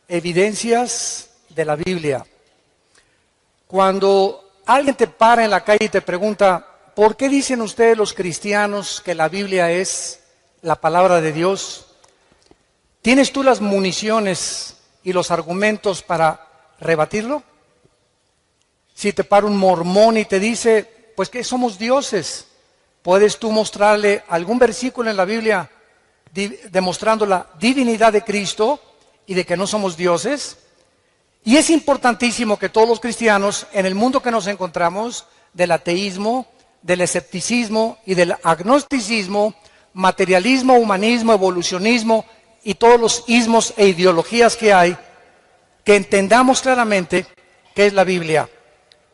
Evidencias de la Biblia. Cuando alguien te para en la calle y te pregunta, ¿por qué dicen ustedes los cristianos que la Biblia es la palabra de Dios? ¿Tienes tú las municiones y los argumentos para rebatirlo? Si te para un mormón y te dice, pues que somos dioses, ¿puedes tú mostrarle algún versículo en la Biblia demostrando la divinidad de Cristo y de que no somos dioses? Y es importantísimo que todos los cristianos, en el mundo que nos encontramos, del ateísmo, del escepticismo y del agnosticismo, materialismo, humanismo, evolucionismo y todos los ismos e ideologías que hay, que entendamos claramente qué es la Biblia.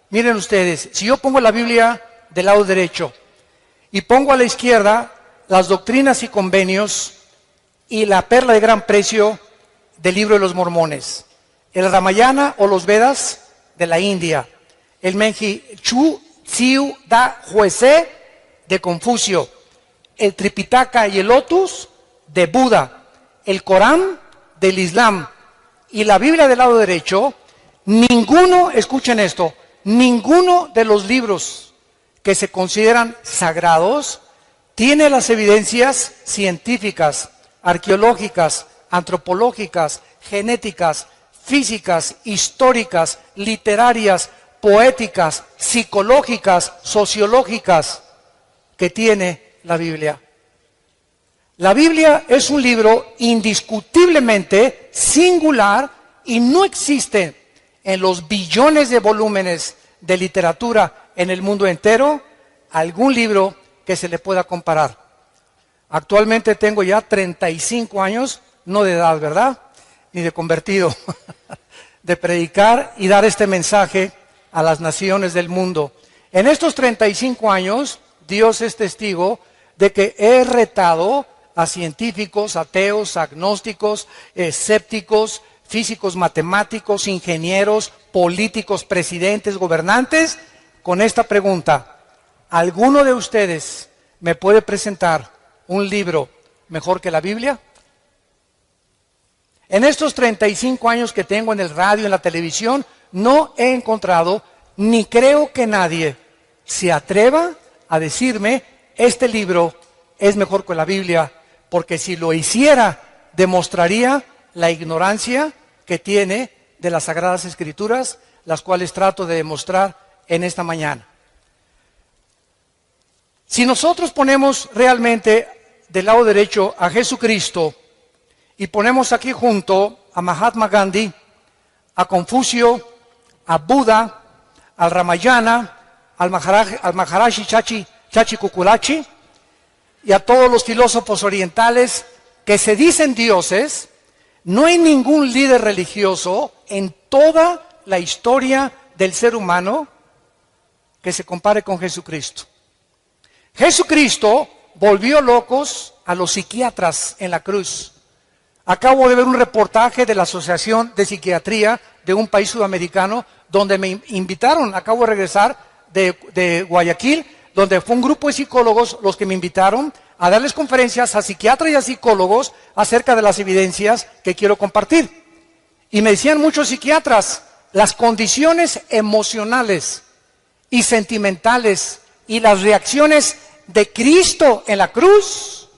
Miren ustedes, si yo pongo la Biblia del lado derecho y pongo a la izquierda las doctrinas y convenios y la perla de gran precio del libro de los mormones, el Ramayana o los Vedas de la India, el Menji Chu Tsiu Da Huese de Confucio, el Tripitaka y el Lotus de Buda, el Corán del Islam y la Biblia del lado derecho, ninguno, escuchen esto, ninguno de los libros que se consideran sagrados tiene las evidencias científicas, arqueológicas, antropológicas, genéticas, físicas, históricas, literarias, poéticas, psicológicas, sociológicas que tiene la Biblia. La Biblia es un libro indiscutiblemente singular y no existe en los billones de volúmenes de literatura en el mundo entero algún libro que se le pueda comparar. Actualmente tengo ya 35 años, no de edad, ¿verdad? Ni de convertido, de predicar y dar este mensaje a las naciones del mundo. En estos 35 años, Dios es testigo de que he retado a científicos, ateos, agnósticos, escépticos, físicos, matemáticos, ingenieros, políticos, presidentes, gobernantes, con esta pregunta: ¿alguno de ustedes me puede presentar un libro mejor que la Biblia? En estos 35 años que tengo en el radio, en la televisión, no he encontrado, ni creo que nadie se atreva a decirme, este libro es mejor que la Biblia, porque si lo hiciera, demostraría la ignorancia que tiene de las Sagradas Escrituras, las cuales trato de demostrar en esta mañana. Si nosotros ponemos realmente del lado derecho a Jesucristo y ponemos aquí junto a Mahatma Gandhi, a Confucio, a Buda, al Ramayana, al Maharaji Chachi Kukulachi y a todos los filósofos orientales que se dicen dioses, no hay ningún líder religioso en toda la historia del ser humano que se compare con Jesucristo. Jesucristo volvió locos a los psiquiatras en la cruz. Acabo de ver un reportaje de la Asociación de Psiquiatría de un país sudamericano donde me invitaron, acabo de regresar de Guayaquil, donde fue un grupo de psicólogos los que me invitaron a darles conferencias a psiquiatras y a psicólogos acerca de las evidencias que quiero compartir. Y me decían muchos psiquiatras, las condiciones emocionales y sentimentales y las reacciones de Cristo en la cruz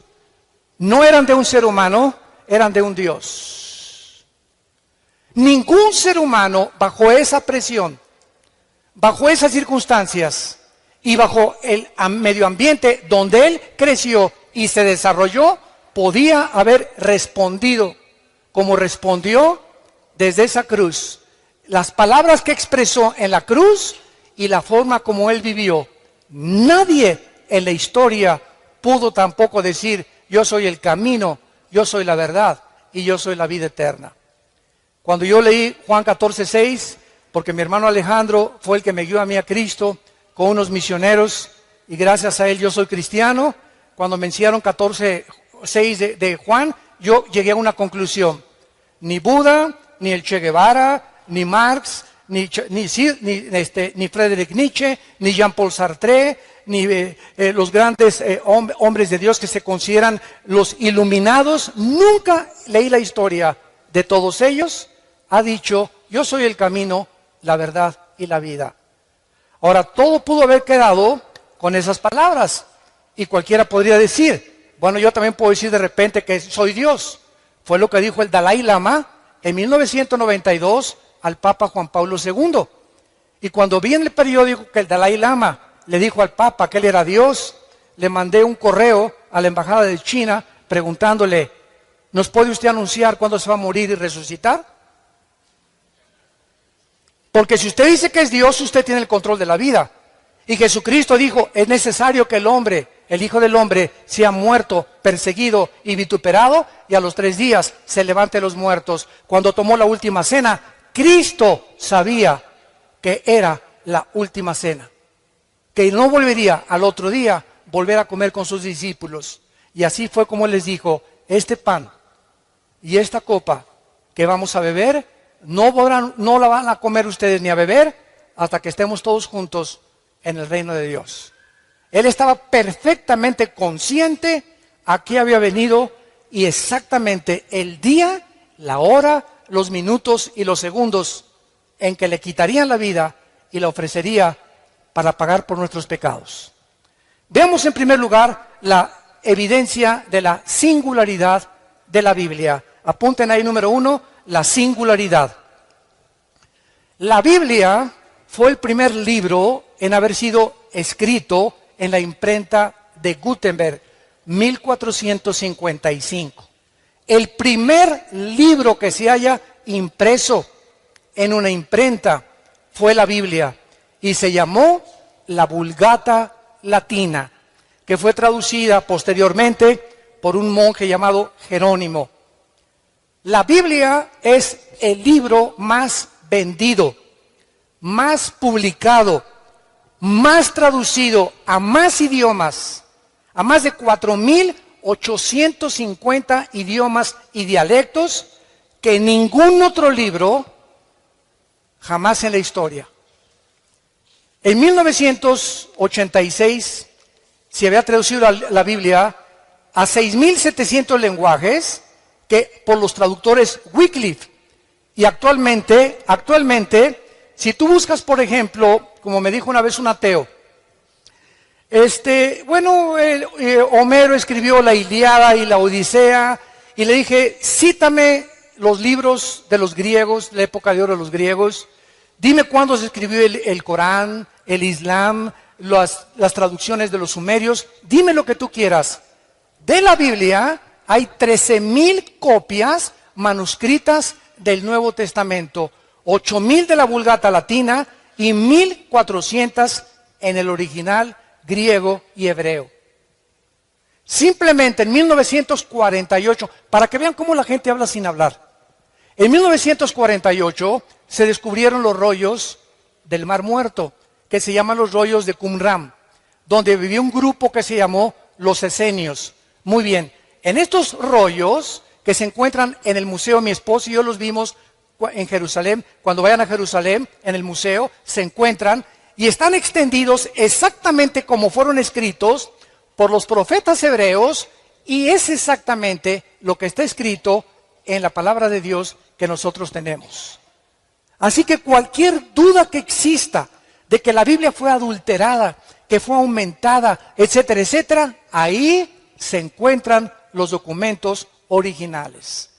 no eran de un ser humano, eran de un Dios. Ningún ser humano bajo esa presión, bajo esas circunstancias y bajo el medio ambiente donde él creció y se desarrolló, podía haber respondido como respondió desde esa cruz. Las palabras que expresó en la cruz y la forma como él vivió. Nadie en la historia pudo tampoco decir, yo soy el camino, yo soy la verdad y yo soy la vida eterna. Cuando yo leí Juan 14:6, porque mi hermano Alejandro fue el que me guió a mí a Cristo con unos misioneros y gracias a él yo soy cristiano, cuando me enseñaron 14:6 de Juan, yo llegué a una conclusión. Ni Buda, ni el Che Guevara, ni Marx, ni Friedrich Nietzsche, ni Jean-Paul Sartre, ni los grandes hombres de Dios que se consideran los iluminados. Nunca leí la historia de todos ellos ha dicho, yo soy el camino, la verdad y la vida. Ahora, todo pudo haber quedado con esas palabras. Y cualquiera podría decir, bueno, yo también puedo decir de repente que soy Dios. Fue lo que dijo el Dalai Lama en 1992 al Papa Juan Pablo II. Y cuando vi en el periódico que el Dalai Lama le dijo al Papa que él era Dios, le mandé un correo a la Embajada de China preguntándole, ¿nos puede usted anunciar cuándo se va a morir y resucitar? Porque si usted dice que es Dios, usted tiene el control de la vida. Y Jesucristo dijo, es necesario que el hombre, el Hijo del Hombre, sea muerto, perseguido y vituperado, y a los 3 días se levante de los muertos. Cuando tomó la última cena, Cristo sabía que era la última cena, que no volvería al otro día volver a comer con sus discípulos. Y así fue como les dijo, este pan y esta copa que vamos a beber, no la van a comer ustedes ni a beber hasta que estemos todos juntos en el reino de Dios. Él estaba perfectamente consciente a qué había venido y exactamente el día, la hora, los minutos y los segundos en que le quitarían la vida y la ofrecería para pagar por nuestros pecados. Veamos en primer lugar la evidencia de la singularidad de la Biblia. Apunten ahí número 1, la singularidad. La Biblia fue el primer libro en haber sido escrito en la imprenta de Gutenberg, 1455. El primer libro que se haya impreso en una imprenta fue la Biblia y se llamó la Vulgata Latina, que fue traducida posteriormente por un monje llamado Jerónimo. La Biblia es el libro más vendido, más publicado, más traducido a más idiomas, a más de 4.850 idiomas y dialectos que ningún otro libro jamás en la historia. En 1986 se había traducido la Biblia a 6.700 lenguajes que por los traductores Wycliffe. Y actualmente, si tú buscas, por ejemplo, como me dijo una vez un ateo, Homero escribió la Ilíada y la Odisea, y le dije, cítame los libros de los griegos, la época de oro de los griegos, dime cuándo se escribió el Corán, el Islam, las traducciones de los sumerios, dime lo que tú quieras. De la Biblia hay 13.000 copias manuscritas del Nuevo Testamento, 8.000 de la Vulgata Latina y 1.400 en el original griego y hebreo. Simplemente en 1948, para que vean cómo la gente habla sin hablar, en 1948 se descubrieron los rollos del Mar Muerto, que se llaman los rollos de Qumran, donde vivió un grupo que se llamó los esenios. Muy bien, en estos rollos que se encuentran en el museo, mi esposo y yo los vimos en Jerusalén, cuando vayan a Jerusalén, en el museo, se encuentran y están extendidos exactamente como fueron escritos por los profetas hebreos, y es exactamente lo que está escrito en la palabra de Dios que nosotros tenemos. Así que cualquier duda que exista de que la Biblia fue adulterada, que fue aumentada, etcétera, etcétera, ahí se encuentran los documentos originales.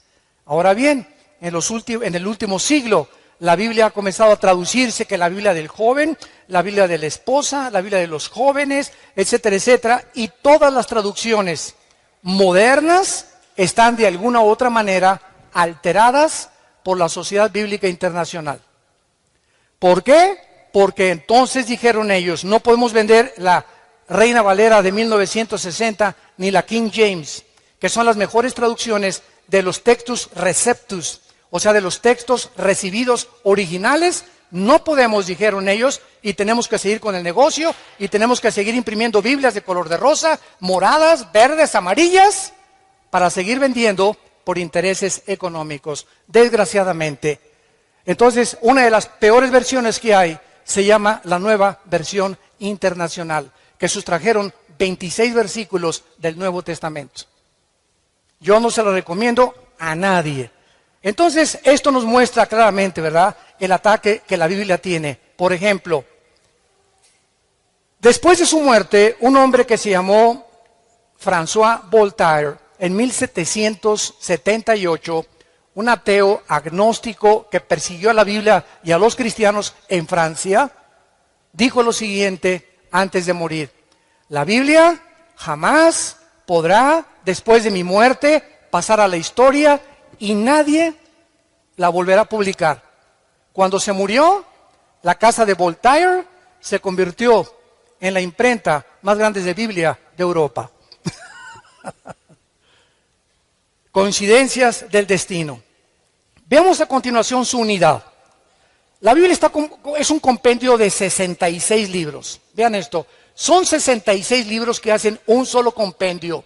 Ahora bien, en el último siglo, la Biblia ha comenzado a traducirse, que la Biblia del joven, la Biblia de la esposa, la Biblia de los jóvenes, etcétera, etcétera, y todas las traducciones modernas están de alguna u otra manera alteradas por la Sociedad Bíblica Internacional. ¿Por qué? Porque entonces dijeron ellos, no podemos vender la Reina Valera de 1960 ni la King James, que son las mejores traducciones de los textus receptus, o sea, de los textos recibidos originales. No podemos, dijeron ellos, y tenemos que seguir con el negocio, y tenemos que seguir imprimiendo Biblias de color de rosa, moradas, verdes, amarillas, para seguir vendiendo por intereses económicos, desgraciadamente. Entonces, una de las peores versiones que hay se llama la Nueva Versión Internacional, que sustrajeron 26 versículos del Nuevo Testamento. Yo no se lo recomiendo a nadie. Entonces, esto nos muestra claramente, ¿verdad?, el ataque que la Biblia tiene. Por ejemplo, después de su muerte, un hombre que se llamó François Voltaire, en 1778, un ateo agnóstico que persiguió a la Biblia y a los cristianos en Francia, dijo lo siguiente antes de morir: la Biblia jamás podrá, después de mi muerte, pasar a la historia y nadie la volverá a publicar. Cuando se murió, la casa de Voltaire se convirtió en la imprenta más grande de Biblia de Europa. Coincidencias del destino. Veamos a continuación su unidad. La Biblia es un compendio de 66 libros. Vean esto, son 66 libros que hacen un solo compendio.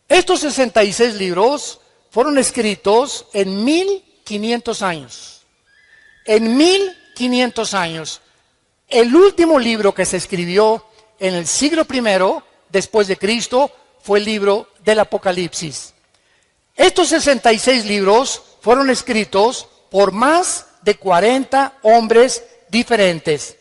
Estos 66 libros fueron escritos en 1500 años. En 1500 años. El último libro que se escribió en el siglo I después de Cristo fue el libro del Apocalipsis. Estos 66 libros fueron escritos por más de 40 hombres diferentes.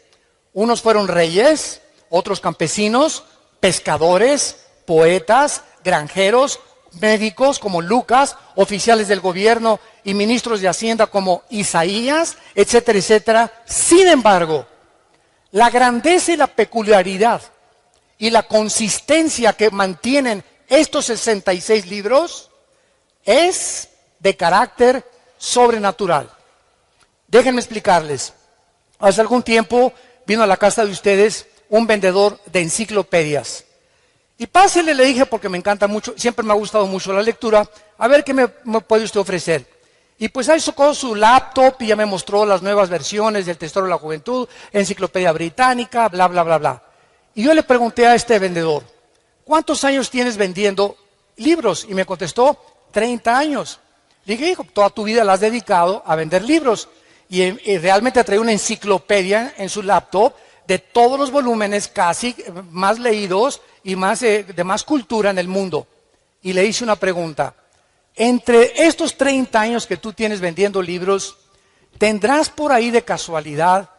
Unos fueron reyes, otros campesinos, pescadores, poetas, granjeros, médicos como Lucas, oficiales del gobierno y ministros de Hacienda como Isaías, etcétera, etcétera. Sin embargo, la grandeza y la peculiaridad y la consistencia que mantienen estos 66 libros es de carácter sobrenatural. Déjenme explicarles. Hace algún tiempo vino a la casa de ustedes un vendedor de enciclopedias. Y pásele, le dije, porque me encanta mucho, siempre me ha gustado mucho la lectura, a ver qué me puede usted ofrecer. Y pues ahí sacó su laptop y ya me mostró las nuevas versiones del Tesoro de la Juventud, Enciclopedia Británica, bla, bla, bla, bla. Y yo le pregunté a este vendedor, ¿cuántos años tienes vendiendo libros? Y me contestó, 30 años. Le dije, hijo, toda tu vida la has dedicado a vender libros. Y realmente trae una enciclopedia en su laptop de todos los volúmenes casi más leídos y más de más cultura en el mundo. Y le hice una pregunta. Entre estos 30 años que tú tienes vendiendo libros, ¿tendrás por ahí de casualidad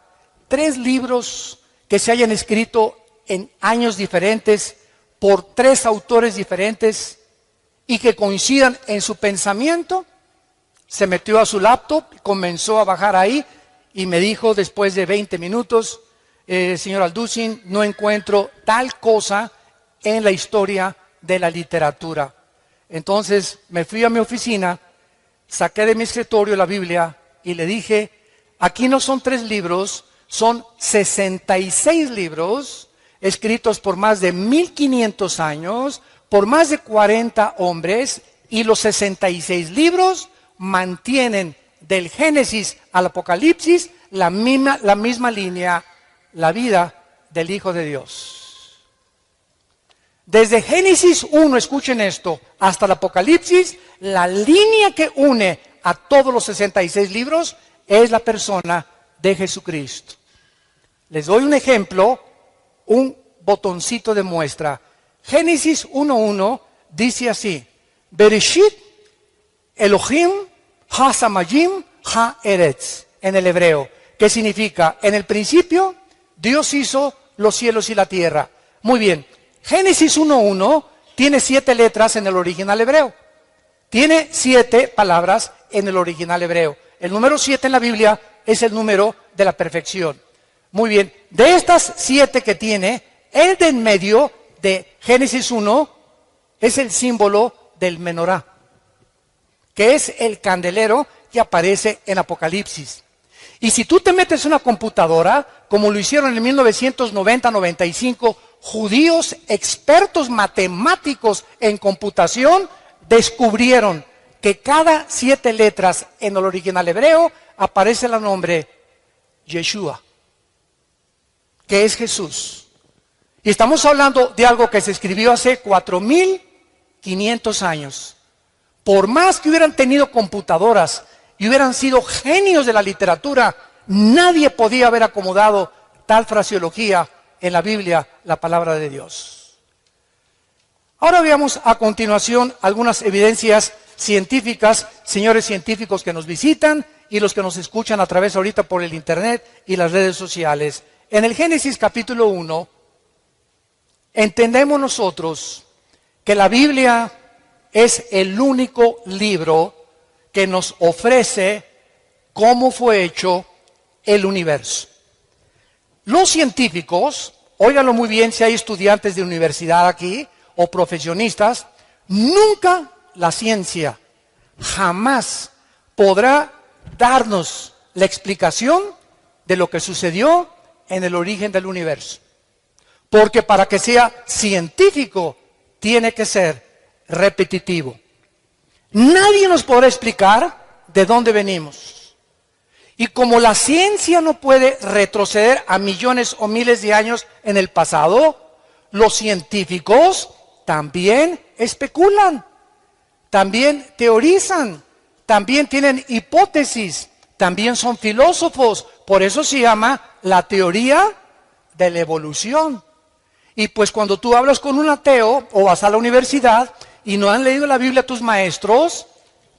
3 libros que se hayan escrito en años diferentes por 3 autores diferentes y que coincidan en su pensamiento? Se metió a su laptop, comenzó a bajar ahí y me dijo después de 20 minutos, señor Alducin, no encuentro tal cosa en la historia de la literatura. Entonces me fui a mi oficina, saqué de mi escritorio la Biblia y le dije, aquí no son 3 libros, son 66 libros escritos por más de 1500 años, por más de 40 hombres, y los 66 libros mantienen del Génesis al Apocalipsis la misma línea, la vida del Hijo de Dios. Desde Génesis 1, escuchen esto, hasta el Apocalipsis, la línea que une a todos los 66 libros es la persona de Jesucristo. Les doy un ejemplo, un botoncito de muestra. Génesis 1:1 dice así, Bereshit Elohim ha-samayim ha-eretz, en el hebreo, que significa, en el principio, Dios hizo los cielos y la tierra. Muy bien, Génesis 1:1 tiene 7 letras en el original hebreo. Tiene 7 palabras en el original hebreo. El número 7 en la Biblia es el número de la perfección. Muy bien, de estas 7 que tiene, el de en medio de Génesis 1 es el símbolo del menorá, que es el candelero que aparece en Apocalipsis. Y si tú te metes en una computadora, como lo hicieron en 1990-95, judíos expertos matemáticos en computación descubrieron que cada 7 letras en el original hebreo aparece el nombre Yeshua, que es Jesús. Y estamos hablando de algo que se escribió hace 4500 años. Por más que hubieran tenido computadoras y hubieran sido genios de la literatura, nadie podía haber acomodado tal fraseología en la Biblia, la palabra de Dios. Ahora veamos a continuación algunas evidencias científicas, señores científicos que nos visitan y los que nos escuchan a través ahorita por el internet y las redes sociales. En el Génesis capítulo 1, entendemos nosotros que la Biblia es el único libro que nos ofrece cómo fue hecho el universo. Los científicos, óiganlo muy bien si hay estudiantes de universidad aquí o profesionistas, nunca la ciencia jamás podrá darnos la explicación de lo que sucedió en el origen del universo. Porque para que sea científico tiene que ser repetitivo. Nadie nos podrá explicar de dónde venimos. Y como la ciencia no puede retroceder a millones o miles de años en el pasado, los científicos también especulan, también teorizan, también tienen hipótesis, también son filósofos. Por eso se llama la teoría de la evolución. Y pues cuando tú hablas con un ateo o vas a la universidad y no han leído la Biblia tus maestros,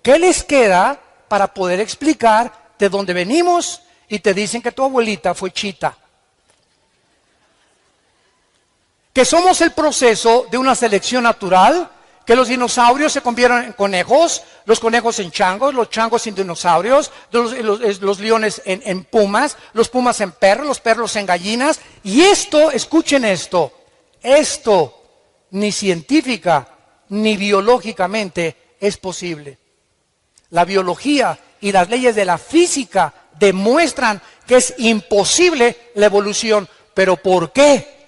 ¿qué les queda para poder explicar de dónde venimos? Y te dicen que tu abuelita fue chita. Que somos el proceso de una selección natural, que los dinosaurios se convierten en conejos, los conejos en changos, los changos en dinosaurios, los leones en pumas, los pumas en perros, los perros en gallinas. Y esto, escuchen esto ni científica ni biológicamente es posible. La biología y las leyes de la física demuestran que es imposible la evolución. ¿Pero por qué?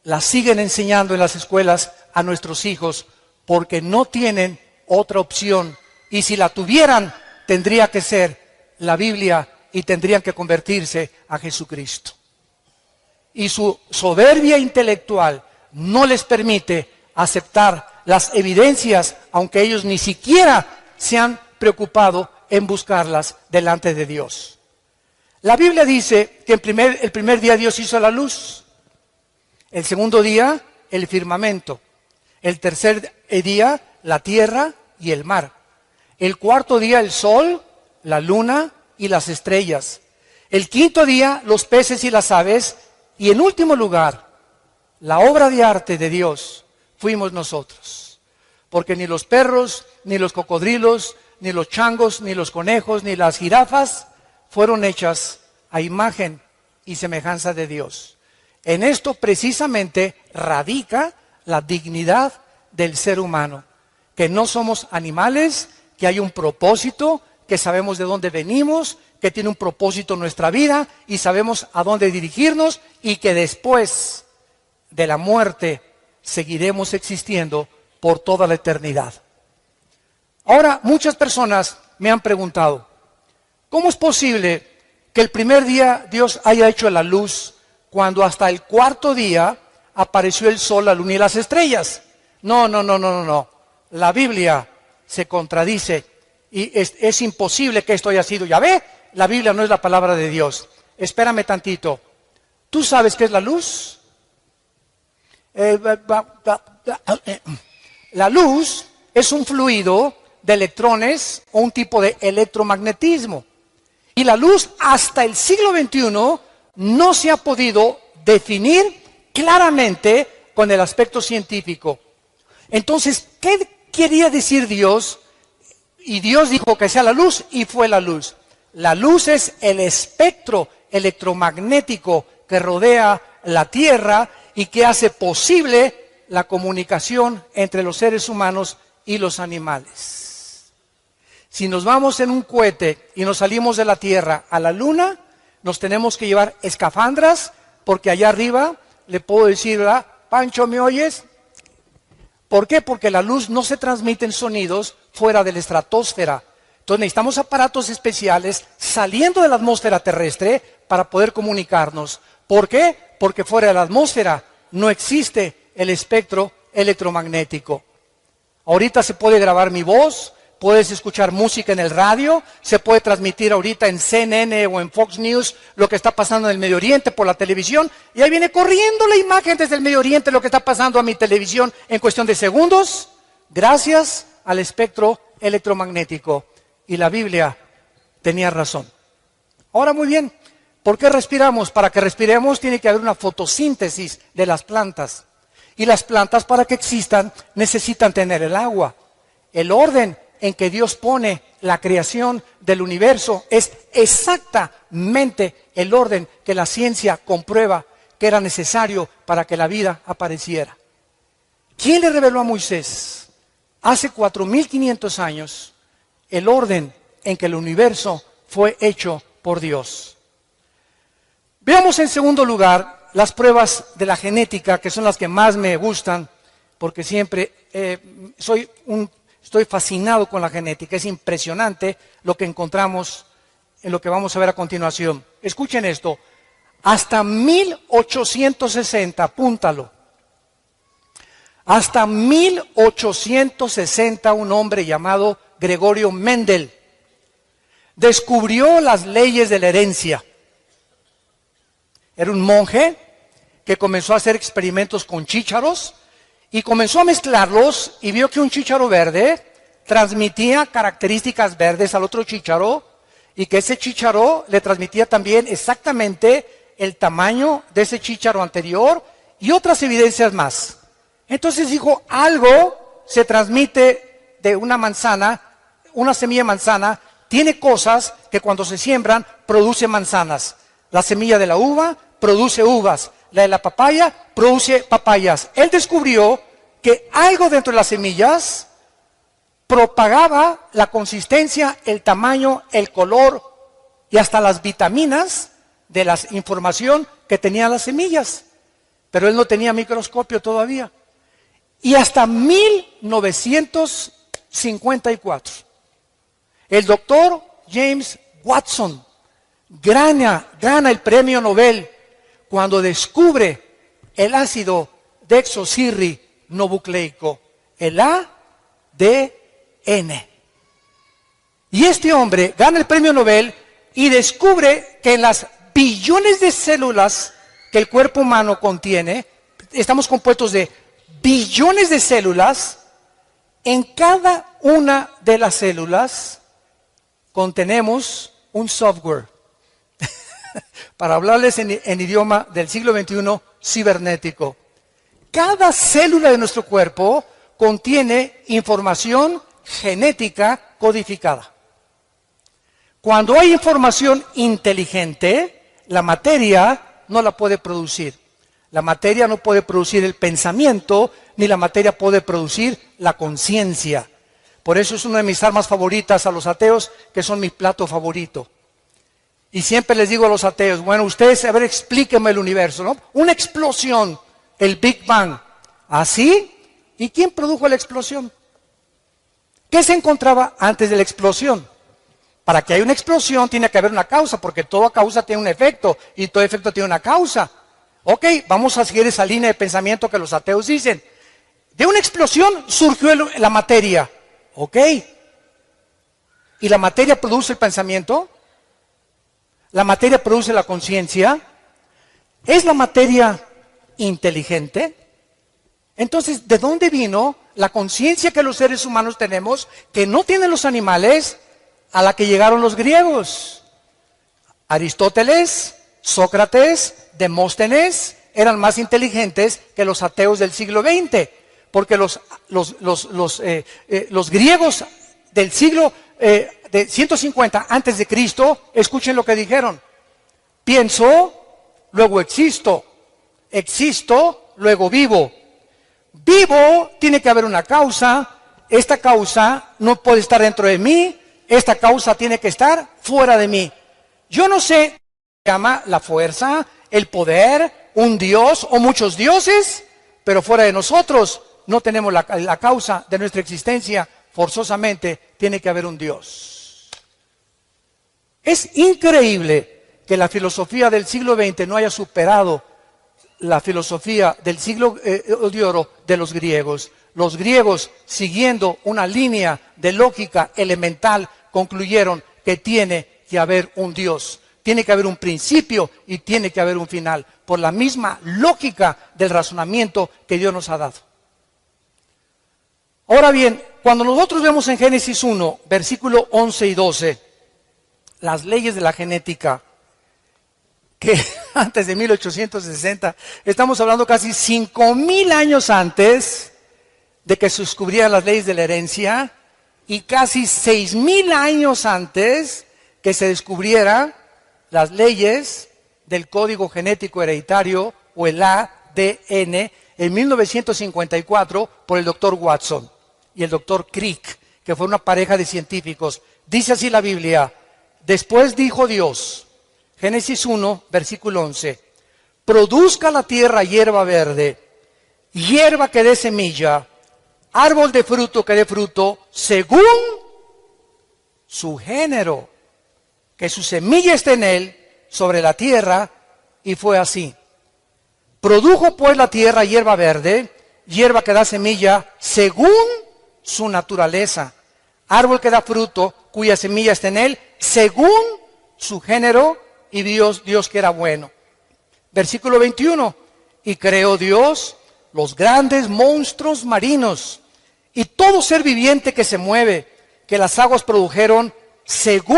La siguen enseñando en las escuelas a nuestros hijos, porque no tienen otra opción. Y si la tuvieran, tendría que ser la Biblia y tendrían que convertirse a Jesucristo. Y su soberbia intelectual no les permite aceptar las evidencias, aunque ellos ni siquiera se han preocupado en buscarlas delante de Dios. La Biblia dice que el primer día Dios hizo la luz, el segundo día el firmamento, el tercer día la tierra y el mar, el cuarto día el sol, la luna y las estrellas, el quinto día los peces y las aves, y en último lugar, la obra de arte de Dios fuimos nosotros. Porque ni los perros, ni los cocodrilos, ni los changos, ni los conejos, ni las jirafas fueron hechas a imagen y semejanza de Dios. En esto precisamente radica la dignidad del ser humano, que no somos animales, que hay un propósito, que sabemos de dónde venimos, que tiene un propósito en nuestra vida y sabemos a dónde dirigirnos, y que después de la muerte seguiremos existiendo por toda la eternidad. Ahora, muchas personas me han preguntado, ¿cómo es posible que el primer día Dios haya hecho la luz cuando hasta el cuarto día apareció el sol, la luna y las estrellas? No. La Biblia se contradice y es imposible que esto haya sido Yahvé. La Biblia no es la palabra de Dios. Espérame tantito. ¿Tú sabes qué es la luz? La luz es un fluido de electrones o un tipo de electromagnetismo. Y la luz hasta el siglo XXI no se ha podido definir claramente con el aspecto científico. Entonces, ¿qué quería decir Dios? Y Dios dijo que sea la luz y fue la luz. La luz es el espectro electromagnético que rodea la Tierra y que hace posible la comunicación entre los seres humanos y los animales. Si nos vamos en un cohete y nos salimos de la Tierra a la Luna, nos tenemos que llevar escafandras, porque allá arriba, le puedo decir, ¿verdad? Pancho, ¿me oyes? ¿Por qué? Porque la luz no se transmite en sonidos fuera de la estratosfera. Entonces necesitamos aparatos especiales saliendo de la atmósfera terrestre para poder comunicarnos. ¿Por qué? Porque fuera de la atmósfera no existe el espectro electromagnético. Ahorita se puede grabar mi voz, puedes escuchar música en el radio, se puede transmitir ahorita en CNN o en Fox News lo que está pasando en el Medio Oriente por la televisión, y ahí viene corriendo la imagen desde el Medio Oriente lo que está pasando a mi televisión en cuestión de segundos, gracias al espectro electromagnético. Y la Biblia tenía razón. Ahora muy bien, ¿por qué respiramos? Para que respiremos tiene que haber una fotosíntesis de las plantas. Y las plantas, para que existan, necesitan tener el agua. El orden en que Dios pone la creación del universo es exactamente el orden que la ciencia comprueba que era necesario para que la vida apareciera. ¿Quién le reveló a Moisés hace 4.500 años el orden en que el universo fue hecho por Dios? Veamos en segundo lugar las pruebas de la genética, que son las que más me gustan, porque siempre estoy fascinado con la genética. Es impresionante lo que encontramos en lo que vamos a ver a continuación. Escuchen esto, hasta 1860, apúntalo, hasta 1860 un hombre llamado Gregorio Mendel descubrió las leyes de la herencia. Era un monje que comenzó a hacer experimentos con chícharos y comenzó a mezclarlos y vio que un chícharo verde transmitía características verdes al otro chícharo y que ese chícharo le transmitía también exactamente el tamaño de ese chícharo anterior y otras evidencias más. Entonces dijo, algo se transmite de una manzana, una semilla de manzana, tiene cosas que cuando se siembran produce manzanas. La semilla de la uva produce uvas, la de la papaya produce papayas. Él descubrió que algo dentro de las semillas propagaba la consistencia, el tamaño, el color y hasta las vitaminas de la información que tenían las semillas. Pero él no tenía microscopio todavía. Y hasta 1954, el doctor James Watson gana el premio Nobel cuando descubre el ácido desoxirribonucleico, el ADN. Y este hombre gana el premio Nobel y descubre que en las billones de células que el cuerpo humano contiene, estamos compuestos de billones de células, en cada una de las células contenemos un software. Para hablarles en idioma del siglo XXI, cibernético. Cada célula de nuestro cuerpo contiene información genética codificada. Cuando hay información inteligente, la materia no la puede producir. La materia no puede producir el pensamiento, ni la materia puede producir la conciencia. Por eso es una de mis armas favoritas a los ateos, que son mi plato favorito. Y siempre les digo a los ateos, bueno, ustedes, a ver, explíquenme el universo, ¿no? Una explosión, el Big Bang. ¿Así? ¿Y quién produjo la explosión? ¿Qué se encontraba antes de la explosión? Para que haya una explosión tiene que haber una causa, porque toda causa tiene un efecto, y todo efecto tiene una causa. Ok, vamos a seguir esa línea de pensamiento que los ateos dicen. De una explosión surgió la materia. Ok. ¿Y la materia produce el pensamiento? ¿La materia produce la conciencia? ¿Es la materia inteligente? Entonces, ¿de dónde vino la conciencia que los seres humanos tenemos, que no tienen los animales, a la que llegaron los griegos? Aristóteles, Sócrates, Demóstenes eran más inteligentes que los ateos del siglo XX, porque los griegos del siglo de 150 antes de Cristo, escuchen lo que dijeron: pienso, luego existo, existo, luego vivo. Vivo, tiene que haber una causa, esta causa no puede estar dentro de mí, esta causa tiene que estar fuera de mí. Yo no sé, se llama la fuerza, el poder, un dios o muchos dioses, pero fuera de nosotros no tenemos la causa de nuestra existencia, forzosamente tiene que haber un Dios. Es increíble que la filosofía del siglo XX no haya superado la filosofía del siglo de oro de los griegos. Los griegos, siguiendo una línea de lógica elemental, concluyeron que tiene que haber un Dios. Tiene que haber un principio y tiene que haber un final, por la misma lógica del razonamiento que Dios nos ha dado. Ahora bien, cuando nosotros vemos en Génesis 1, versículo 11 y 12, las leyes de la genética, que antes de 1860, estamos hablando casi 5,000 años antes de que se descubrieran las leyes de la herencia, y casi 6,000 años antes que se descubrieran las leyes del código genético hereditario o el ADN en 1954 por el doctor Watson y el doctor Crick, que fue una pareja de científicos. Dice así la Biblia: después dijo Dios, Génesis 1, versículo 11, produzca la tierra hierba verde, hierba que dé semilla, árbol de fruto que dé fruto, según su género, que su semilla esté en él, sobre la tierra, y fue así. Produjo pues la tierra hierba verde, hierba que da semilla, según su naturaleza, árbol que da fruto, cuya semilla está en él, según su género, y Dios que era bueno. Versículo 21, y creó Dios los grandes monstruos marinos, y todo ser viviente que se mueve, que las aguas produjeron, según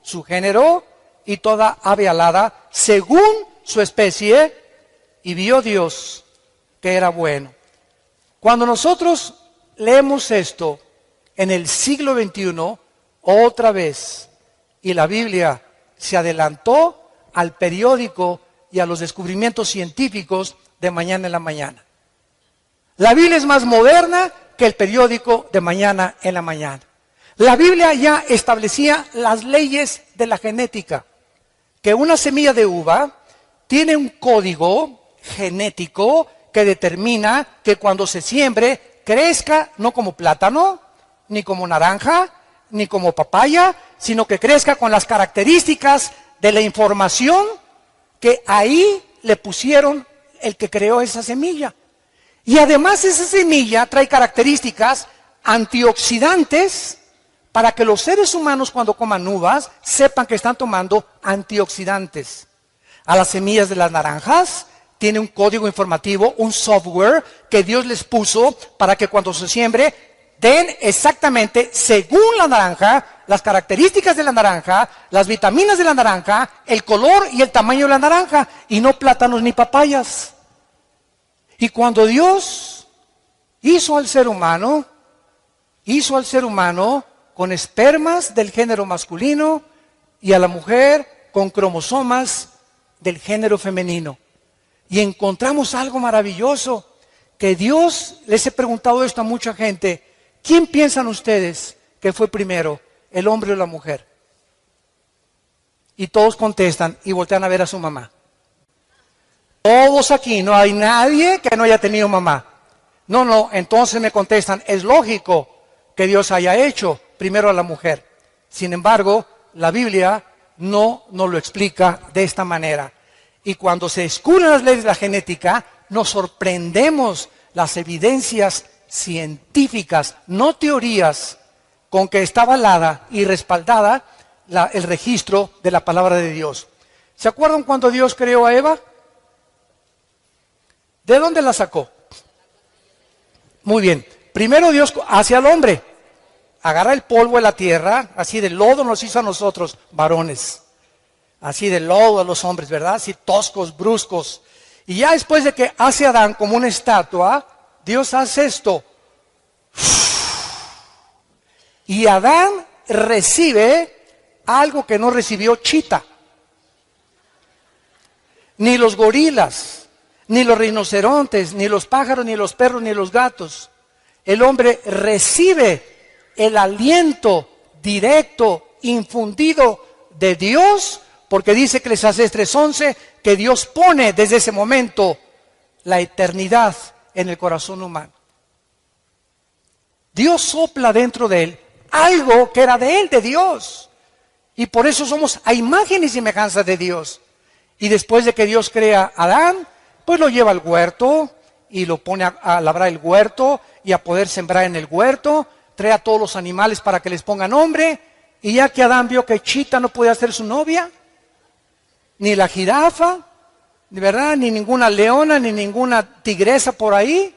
su género, y toda ave alada, según su especie, y vio Dios que era bueno. Cuando nosotros leemos esto en el siglo XXI, otra vez, y la Biblia se adelantó al periódico y a los descubrimientos científicos de mañana en la mañana. La Biblia es más moderna que el periódico de mañana en la mañana. La Biblia ya establecía las leyes de la genética, que una semilla de uva tiene un código genético que determina que cuando se siembre crezca no como plátano, ni como naranja, ni como papaya, sino que crezca con las características de la información que ahí le pusieron el que creó esa semilla. Y además esa semilla trae características antioxidantes para que los seres humanos cuando coman uvas sepan que están tomando antioxidantes. A las semillas de las naranjas tiene un código informativo, un software que Dios les puso para que cuando se siembre den exactamente, según la naranja, las características de la naranja, las vitaminas de la naranja, el color y el tamaño de la naranja, y no plátanos ni papayas. Y cuando Dios hizo al ser humano con espermas del género masculino y a la mujer con cromosomas del género femenino. Y encontramos algo maravilloso, que Dios, les he preguntado esto a mucha gente, ¿quién piensan ustedes que fue primero, el hombre o la mujer? Y todos contestan y voltean a ver a su mamá. Todos aquí, no hay nadie que no haya tenido mamá. No, entonces me contestan, es lógico que Dios haya hecho primero a la mujer. Sin embargo, la Biblia no nos lo explica de esta manera. Y cuando se descubren las leyes de la genética, nos sorprendemos las evidencias científicas, no teorías, con que está avalada y respaldada el registro de la palabra de Dios. ¿Se acuerdan cuando Dios creó a Eva? ¿De dónde la sacó? Muy bien. Primero Dios hace al hombre. Agarra el polvo de la tierra, así de lodo nos hizo a nosotros, varones. Así de lodo a los hombres, ¿verdad? Así toscos, bruscos. Y ya después de que hace a Adán como una estatua, Dios hace esto. Y Adán recibe algo que no recibió Chita. Ni los gorilas, ni los rinocerontes, ni los pájaros, ni los perros, ni los gatos. El hombre recibe el aliento directo, infundido de Dios, porque dice Eclesiastés 3:11 que Dios pone desde ese momento la eternidad en el corazón humano. Dios sopla dentro de él algo que era de él, de Dios. Y por eso somos a imagen y semejanza de Dios. Y después de que Dios crea a Adán, pues lo lleva al huerto y lo pone a labrar el huerto y a poder sembrar en el huerto. Trae a todos los animales para que les pongan nombre. Y ya que Adán vio que Chita no podía ser su novia, ni la jirafa, ¿verdad? Ni ninguna leona, ni ninguna tigresa por ahí,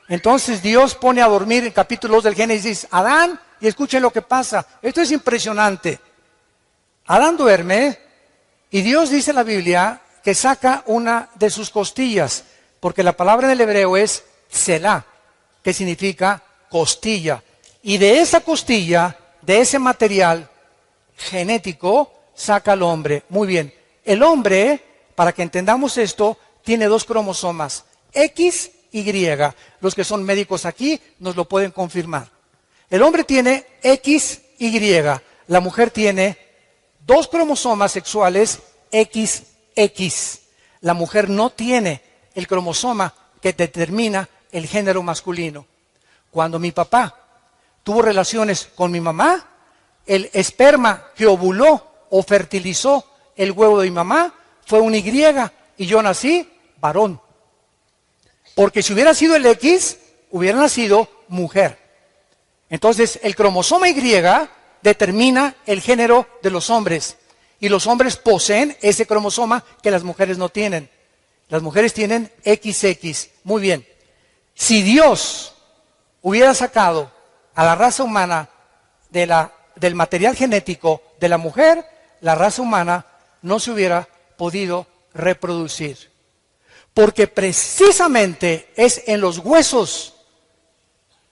Entonces Dios pone a dormir en capítulo 2 del Génesis Adán, y escuchen lo que pasa. Esto es impresionante. Adán duerme y Dios dice en la Biblia que saca una de sus costillas, porque la palabra en el hebreo es Selah, que significa costilla. Y de esa costilla, de ese material genético, saca al hombre. Muy bien. El hombre, para que entendamos esto, tiene 2 cromosomas, X y Y. Los que son médicos aquí nos lo pueden confirmar. El hombre tiene X, Y. La mujer tiene 2 cromosomas sexuales XX. La mujer no tiene el cromosoma que determina el género masculino. Cuando mi papá tuvo relaciones con mi mamá, el esperma que ovuló o fertilizó el huevo de mi mamá fue un Y y yo nací varón. Porque si hubiera sido el X, hubiera nacido mujer. Entonces, el cromosoma Y determina el género de los hombres. Y los hombres poseen ese cromosoma que las mujeres no tienen. Las mujeres tienen XX. Muy bien. Si Dios hubiera sacado a la raza humana del material genético de la mujer, la raza humana no se hubiera podido reproducir. Porque precisamente es en los huesos,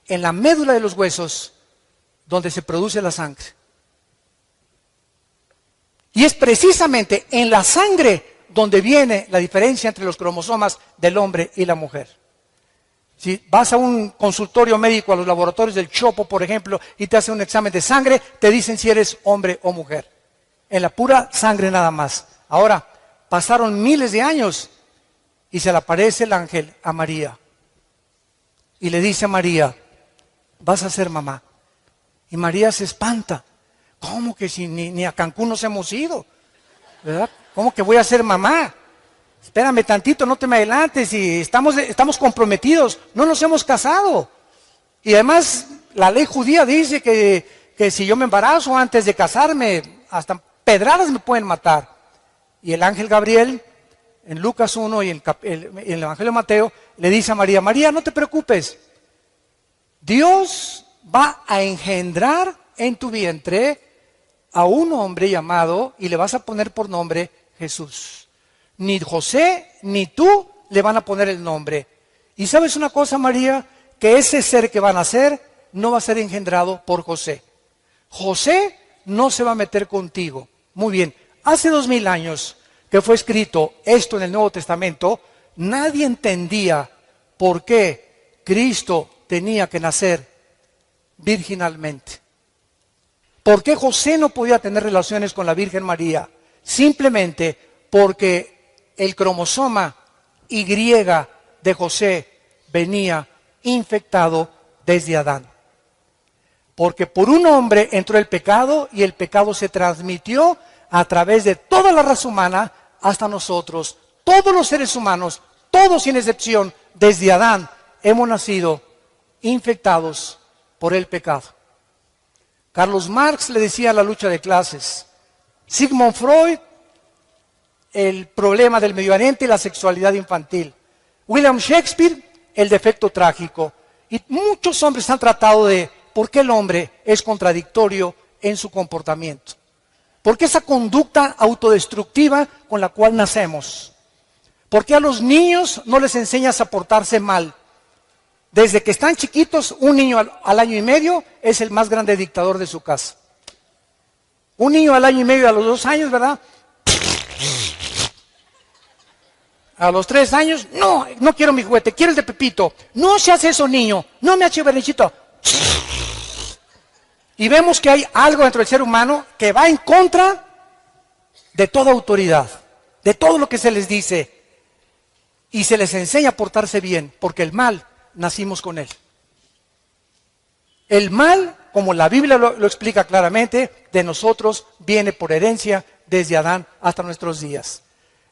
en la médula de los huesos, donde se produce la sangre. Y es precisamente en la sangre donde viene la diferencia entre los cromosomas del hombre y la mujer. Si vas a un consultorio médico, a los laboratorios del Chopo, por ejemplo, y te hacen un examen de sangre, te dicen si eres hombre o mujer. En la pura sangre nada más. Ahora, pasaron miles de años y se le aparece el ángel a María. Y le dice a María, vas a ser mamá. Y María se espanta. ¿Cómo que si ni a Cancún nos hemos ido? ¿Verdad? ¿Cómo que voy a ser mamá? Espérame tantito, no te me adelantes, y estamos comprometidos, no nos hemos casado. Y además, la ley judía dice que si yo me embarazo antes de casarme, hasta pedradas me pueden matar. Y el ángel Gabriel, en Lucas 1 y en el Evangelio de Mateo, le dice a María, María, no te preocupes, Dios va a engendrar en tu vientre a un hombre llamado, y le vas a poner por nombre Jesús. Ni José ni tú le van a poner el nombre. Y sabes una cosa, María, que ese ser que van a nacer no va a ser engendrado por José. José no se va a meter contigo. Muy bien, hace 2000 años que fue escrito esto en el Nuevo Testamento, nadie entendía por qué Cristo tenía que nacer virginalmente. ¿Por qué José no podía tener relaciones con la Virgen María? Simplemente porque el cromosoma Y de José venía infectado desde Adán. Porque por un hombre entró el pecado y el pecado se transmitió a través de toda la raza humana hasta nosotros. Todos los seres humanos, todos sin excepción, desde Adán, hemos nacido infectados por el pecado. Carlos Marx le decía la lucha de clases. Sigmund Freud, el problema del Medio Oriente y la sexualidad infantil. William Shakespeare, el defecto trágico. Y muchos hombres han tratado de por qué el hombre es contradictorio en su comportamiento. ¿Por qué esa conducta autodestructiva con la cual nacemos? ¿Por qué a los niños no les enseñas a portarse mal? Desde que están chiquitos, un niño al año y medio es el más grande dictador de su casa. Un niño al año y medio, a los 2 años, ¿verdad? A los 3 años, no quiero mi juguete, quiero el de Pepito. No se hace eso, niño, no me hace berrinchito. Y vemos que hay algo dentro del ser humano que va en contra de toda autoridad, de todo lo que se les dice. Y se les enseña a portarse bien, porque el mal nacimos con él. El mal, como la Biblia lo explica claramente, de nosotros viene por herencia desde Adán hasta nuestros días.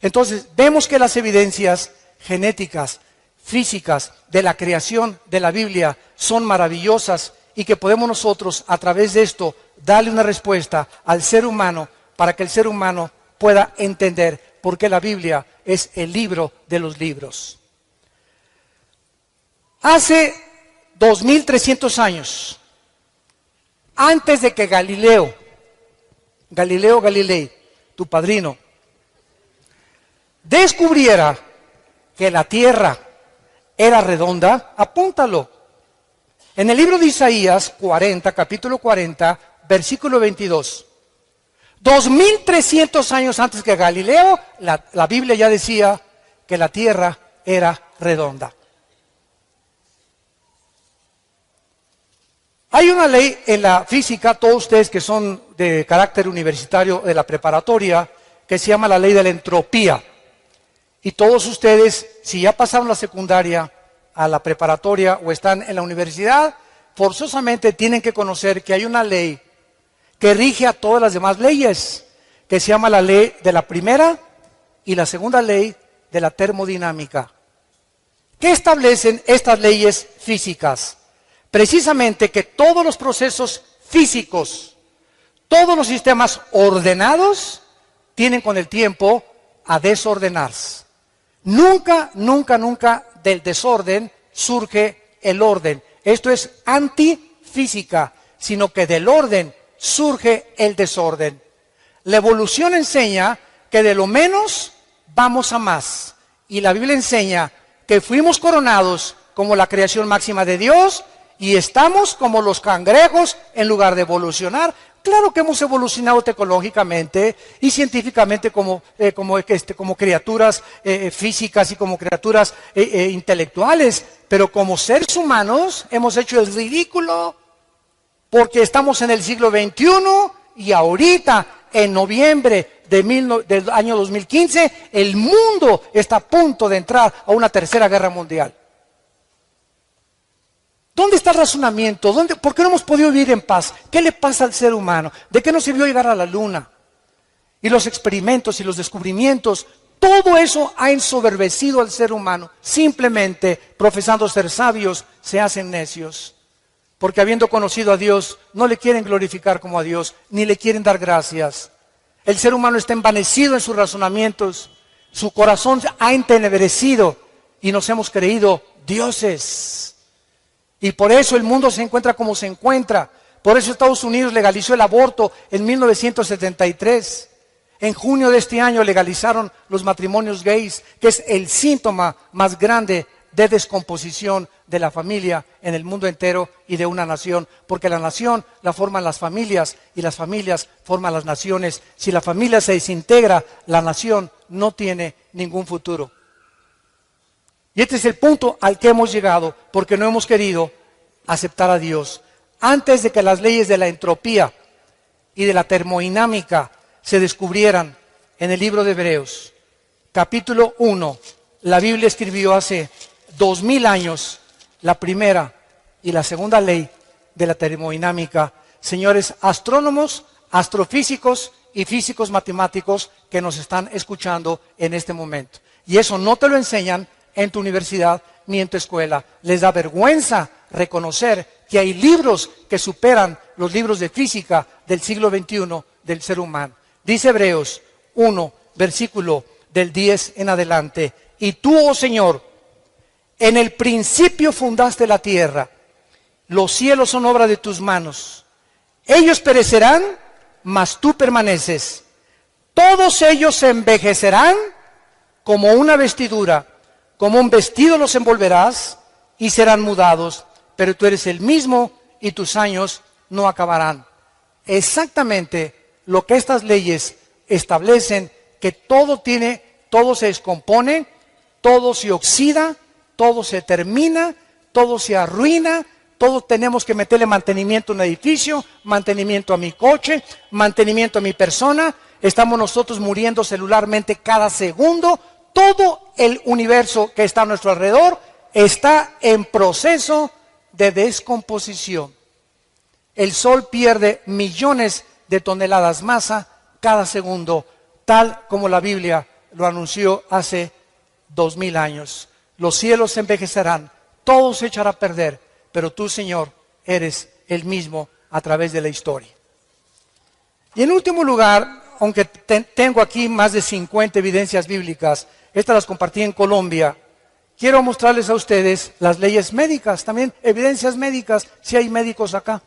Entonces, vemos que las evidencias genéticas, físicas, de la creación de la Biblia son maravillosas y que podemos nosotros, a través de esto, darle una respuesta al ser humano para que el ser humano pueda entender por qué la Biblia es el libro de los libros. Hace 2300 años, antes de que Galileo Galilei, tu padrino, descubriera que la tierra era redonda, apúntalo. En el libro de Isaías 40, capítulo 40, versículo 22. 2300 años antes que Galileo, la Biblia ya decía que la tierra era redonda. Hay una ley en la física, todos ustedes que son de carácter universitario de la preparatoria, que se llama la ley de la entropía. Y todos ustedes, si ya pasaron la secundaria a la preparatoria o están en la universidad, forzosamente tienen que conocer que hay una ley que rige a todas las demás leyes, que se llama la ley de la primera y la segunda ley de la termodinámica. ¿Qué establecen estas leyes físicas? Precisamente que todos los procesos físicos, todos los sistemas ordenados, tienen con el tiempo a desordenarse. Nunca, nunca, nunca del desorden surge el orden. Esto es antifísica, sino que del orden surge el desorden. La evolución enseña que de lo menos vamos a más. Y la Biblia enseña que fuimos coronados como la creación máxima de Dios y estamos como los cangrejos en lugar de evolucionar. Claro que hemos evolucionado tecnológicamente y científicamente como criaturas físicas y como criaturas intelectuales, pero como seres humanos hemos hecho el ridículo porque estamos en el siglo XXI y ahorita, en noviembre del año 2015, el mundo está a punto de entrar a una tercera guerra mundial. ¿Dónde está el razonamiento? ¿Por qué no hemos podido vivir en paz? ¿Qué le pasa al ser humano? ¿De qué nos sirvió llegar a la luna? Y los experimentos y los descubrimientos, todo eso ha ensoberbecido al ser humano. Simplemente, profesando ser sabios, se hacen necios. Porque habiendo conocido a Dios, no le quieren glorificar como a Dios, ni le quieren dar gracias. El ser humano está envanecido en sus razonamientos, su corazón ha entenebrecido y nos hemos creído dioses. Y por eso el mundo se encuentra como se encuentra. Por eso Estados Unidos legalizó el aborto en 1973. En junio de este año legalizaron los matrimonios gays, que es el síntoma más grande de descomposición de la familia en el mundo entero y de una nación. Porque la nación la forman las familias y las familias forman las naciones. Si la familia se desintegra, la nación no tiene ningún futuro. Y este es el punto al que hemos llegado porque no hemos querido aceptar a Dios. Antes de que las leyes de la entropía y de la termodinámica se descubrieran en el libro de Hebreos, capítulo 1, la Biblia escribió hace 2000 años la primera y la segunda ley de la termodinámica. Señores astrónomos, astrofísicos y físicos matemáticos que nos están escuchando en este momento. Y eso no te lo enseñan en tu universidad ni en tu escuela. Les da vergüenza reconocer que hay libros que superan los libros de física del siglo XXI del ser humano. Dice Hebreos 1, versículo del 10 en adelante. Y tú, oh Señor, en el principio fundaste la tierra. Los cielos son obra de tus manos. Ellos perecerán, mas tú permaneces. Todos ellos se envejecerán como una vestidura. Como un vestido los envolverás y serán mudados, pero tú eres el mismo y tus años no acabarán. Exactamente lo que estas leyes establecen, que todo se descompone, todo se oxida, todo se termina, todo se arruina, todos tenemos que meterle mantenimiento a un edificio, mantenimiento a mi coche, mantenimiento a mi persona, estamos nosotros muriendo celularmente cada segundo. Todo el universo que está a nuestro alrededor está en proceso de descomposición. El Sol pierde millones de toneladas masa cada segundo, tal como la Biblia lo anunció hace 2000 años. Los cielos se envejecerán, todo se echará a perder, pero tú, Señor, eres el mismo a través de la historia. Y en último lugar, aunque tengo aquí más de 50 evidencias bíblicas, estas las compartí en Colombia, quiero mostrarles a ustedes las leyes médicas, también evidencias médicas, si hay médicos acá.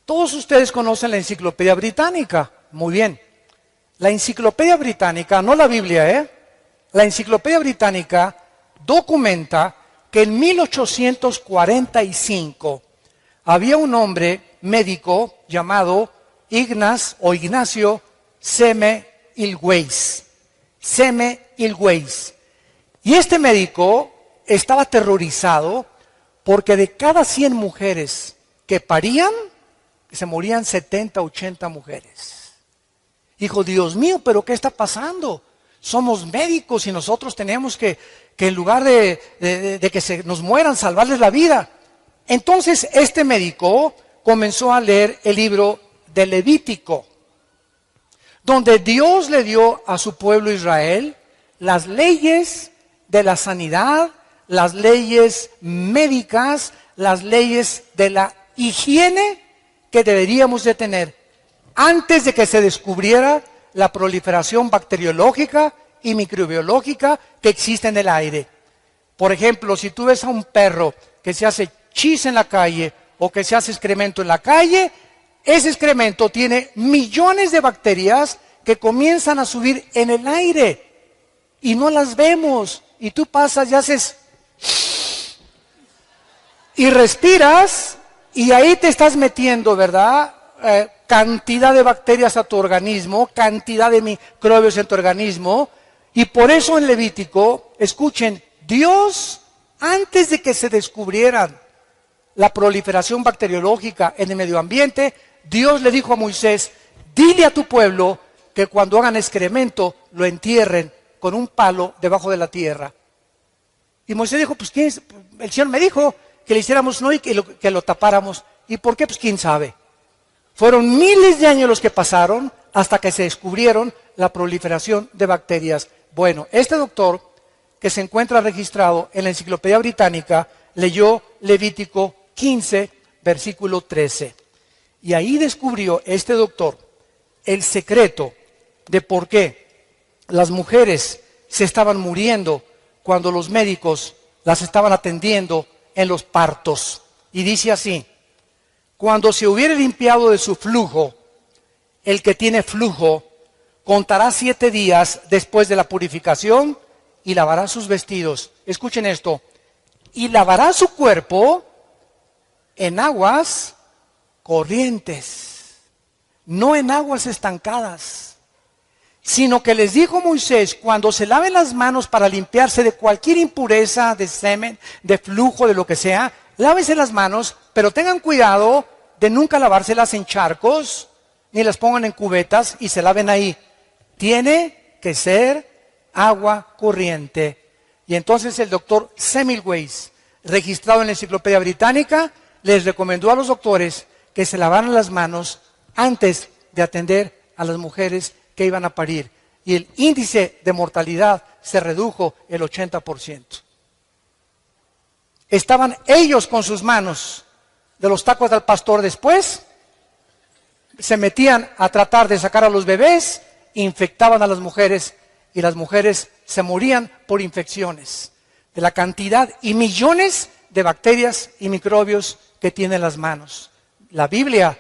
Todos ustedes conocen la Enciclopedia Británica, muy bien. La Enciclopedia Británica, no la Biblia, la Enciclopedia Británica documenta que en 1845 había un hombre médico llamado Ignacio Semmelweis. Y este médico estaba aterrorizado porque de cada 100 mujeres que parían, se morían 70, 80 mujeres. Dijo, Dios mío, ¿pero qué está pasando? Somos médicos y nosotros tenemos que en lugar de que se nos mueran, salvarles la vida. Entonces este médico comenzó a leer el libro de Levítico, donde Dios le dio a su pueblo Israel las leyes de la sanidad, las leyes médicas, las leyes de la higiene que deberíamos de tener antes de que se descubriera la proliferación bacteriológica y microbiológica que existe en el aire. Por ejemplo, si tú ves a un perro que se hace chis en la calle o que se hace excremento en la calle, ese excremento tiene millones de bacterias que comienzan a subir en el aire y no las vemos. Y tú pasas y haces y respiras y ahí te estás metiendo, ¿verdad? Cantidad de bacterias a tu organismo, cantidad de microbios en tu organismo. Y por eso en Levítico, escuchen, Dios, antes de que se descubrieran la proliferación bacteriológica en el medio ambiente, Dios le dijo a Moisés, dile a tu pueblo que cuando hagan excremento lo entierren con un palo debajo de la tierra. Y Moisés dijo, pues ¿quién es? El Señor me dijo que le hiciéramos no y que lo tapáramos. ¿Y por qué? Pues quién sabe. Fueron miles de años los que pasaron hasta que se descubrieron la proliferación de bacterias. Bueno, este doctor, que se encuentra registrado en la Enciclopedia Británica, leyó Levítico 15, versículo 13. Y ahí descubrió este doctor el secreto de por qué las mujeres se estaban muriendo cuando los médicos las estaban atendiendo en los partos. Y dice así, cuando se hubiere limpiado de su flujo, el que tiene flujo contará 7 días después de la purificación y lavará sus vestidos. Escuchen esto. Y lavará su cuerpo en aguas corrientes, no en aguas estancadas, sino que les dijo Moisés, cuando se laven las manos para limpiarse de cualquier impureza, de semen, de flujo, de lo que sea, lávense las manos, pero tengan cuidado de nunca lavárselas en charcos, ni las pongan en cubetas y se laven ahí. Tiene que ser agua corriente. Y entonces el doctor Semmelweis, registrado en la Enciclopedia Británica, les recomendó a los doctores que se lavaran las manos antes de atender a las mujeres que iban a parir. Y el índice de mortalidad se redujo el 80%. Estaban ellos con sus manos de los tacos del pastor después, se metían a tratar de sacar a los bebés, infectaban a las mujeres y las mujeres se morían por infecciones de la cantidad y millones de bacterias y microbios que tienen las manos. La Biblia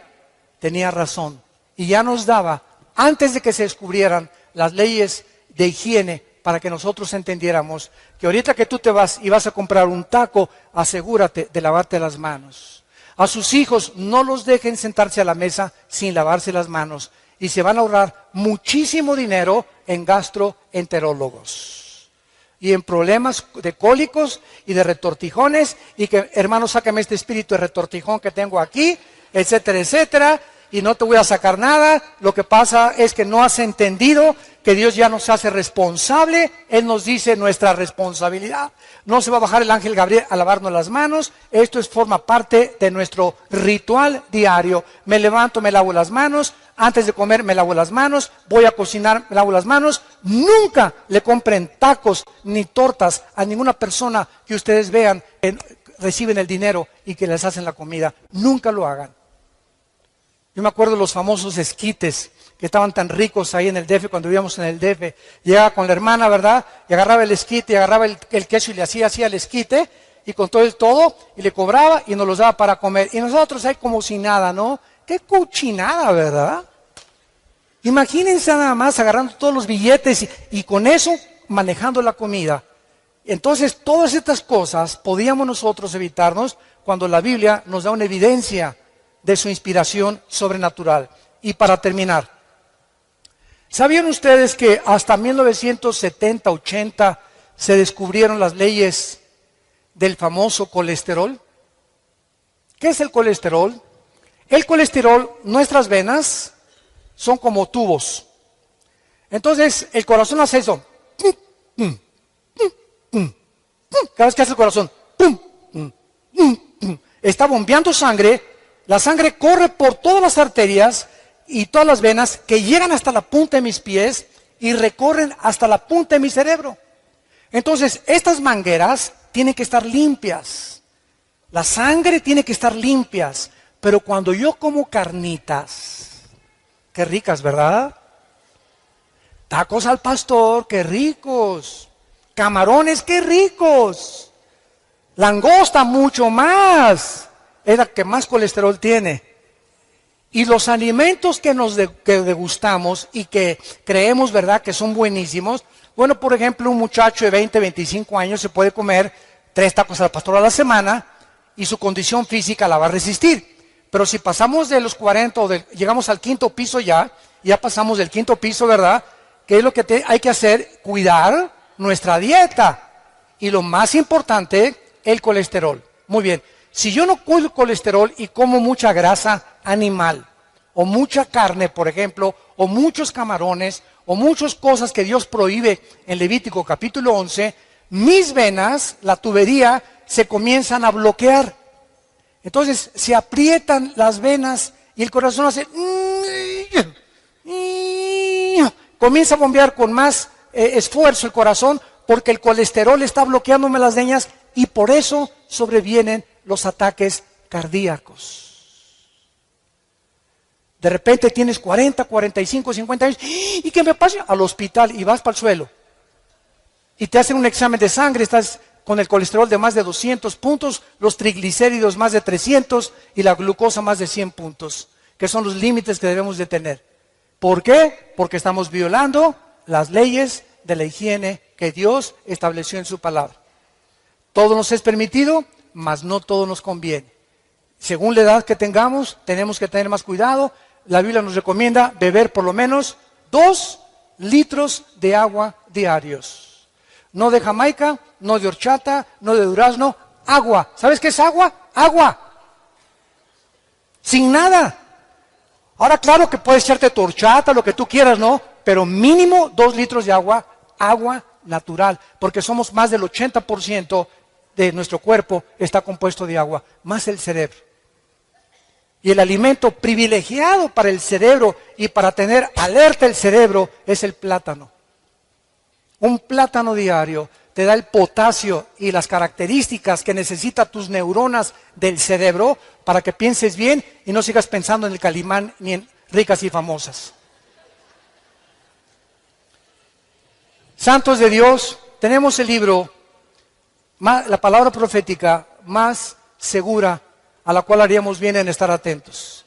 tenía razón y ya nos daba, antes de que se descubrieran las leyes de higiene, para que nosotros entendiéramos que ahorita que tú te vas y vas a comprar un taco, asegúrate de lavarte las manos. A sus hijos no los dejen sentarse a la mesa sin lavarse las manos y se van a ahorrar muchísimo dinero en gastroenterólogos y en problemas de cólicos y de retortijones y que, hermano, sácame este espíritu de retortijón que tengo aquí, etcétera, etcétera, y no te voy a sacar nada. Lo que pasa es que no has entendido que Dios ya nos hace responsable. Él nos dice nuestra responsabilidad. No se va a bajar el ángel Gabriel a lavarnos las manos. Esto forma parte de nuestro ritual diario. Me levanto, me lavo las manos. Antes de comer me lavo las manos. Voy a cocinar, me lavo las manos. Nunca le compren tacos ni tortas a ninguna persona que ustedes vean que reciben el dinero y que les hacen la comida. Nunca lo hagan. Yo me acuerdo de los famosos esquites que estaban tan ricos ahí en el DF, cuando vivíamos en el DF. Llegaba con la hermana, ¿verdad? Y agarraba el esquite, y agarraba el queso y le hacía así al esquite, y con todo, y le cobraba y nos los daba para comer. Y nosotros ahí como si nada, ¿no? Qué cochinada, ¿verdad? Imagínense nada más agarrando todos los billetes y con eso manejando la comida. Entonces, todas estas cosas podíamos nosotros evitarnos cuando la Biblia nos da una evidencia de su inspiración sobrenatural. Y para terminar, ¿sabían ustedes que hasta 1970-80 se descubrieron las leyes del famoso colesterol? ¿Qué es el colesterol? El colesterol, nuestras venas son como tubos. Entonces, el corazón hace eso. Cada vez que hace el corazón, está bombeando sangre. La sangre corre por todas las arterias y todas las venas que llegan hasta la punta de mis pies y recorren hasta la punta de mi cerebro. Entonces, estas mangueras tienen que estar limpias. La sangre tiene que estar limpias. Pero cuando yo como carnitas, qué ricas, ¿verdad? Tacos al pastor, qué ricos. Camarones, qué ricos. Langosta, mucho más. Es la que más colesterol tiene. Y los alimentos que que degustamos y que creemos, ¿verdad?, que son buenísimos. Bueno, por ejemplo, un muchacho de 20, 25 años se puede comer 3 tacos al pastor a la semana y su condición física la va a resistir. Pero si pasamos de los 40 o llegamos al 5.º piso ya pasamos del 5.º piso, ¿verdad? ¿Qué es lo que hay que hacer? Cuidar nuestra dieta. Y lo más importante, el colesterol. Muy bien, si yo no cuido el colesterol y como mucha grasa animal, o mucha carne, por ejemplo, o muchos camarones, o muchas cosas que Dios prohíbe en Levítico capítulo 11, mis venas, la tubería, se comienzan a bloquear. Entonces se aprietan las venas y el corazón hace... Comienza a bombear con más esfuerzo el corazón porque el colesterol está bloqueándome las venas y por eso sobrevienen los ataques cardíacos. De repente tienes 40, 45, 50 años ¿y qué me pasa? Al hospital y vas para el suelo. Y te hacen un examen de sangre, estás con el colesterol de más de 200 puntos, los triglicéridos más de 300 y la glucosa más de 100 puntos, que son los límites que debemos de tener. ¿Por qué? Porque estamos violando las leyes de la higiene que Dios estableció en su palabra. Todo nos es permitido, mas no todo nos conviene. Según la edad que tengamos, tenemos que tener más cuidado. La Biblia nos recomienda beber por lo menos 2 litros de agua diarios. No de Jamaica, no de horchata, no de durazno, agua. ¿Sabes qué es agua? Agua. Sin nada. Ahora, claro que puedes echarte tu horchata, lo que tú quieras, ¿no? Pero mínimo 2 litros de agua, agua natural, porque somos más del 80% de nuestro cuerpo está compuesto de agua, más el cerebro. Y el alimento privilegiado para el cerebro y para tener alerta el cerebro es el plátano. Un plátano diario te da el potasio y las características que necesitan tus neuronas del cerebro para que pienses bien y no sigas pensando en el Calimán ni en ricas y famosas. Santos de Dios, tenemos el libro, la palabra profética más segura a la cual haríamos bien en estar atentos.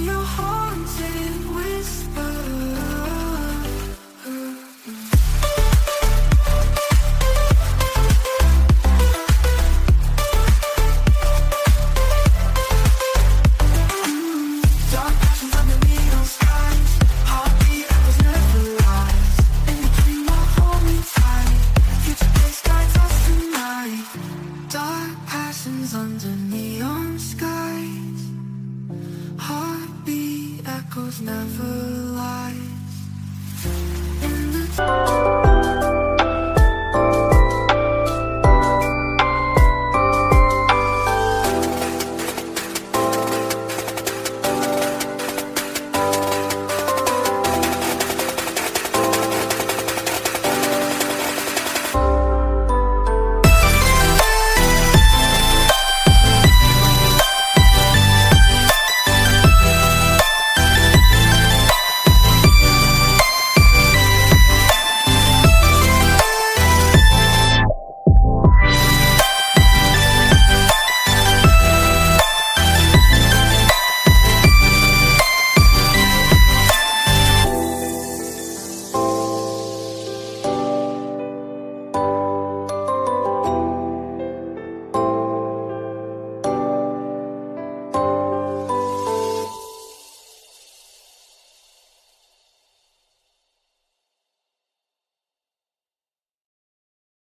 be a haunted whisper. Dark passions under neon skies, heartbeat echoes never lies. In between my hold me tight, future days guides us tonight. Dark passions under neon skies, heartbeat echoes never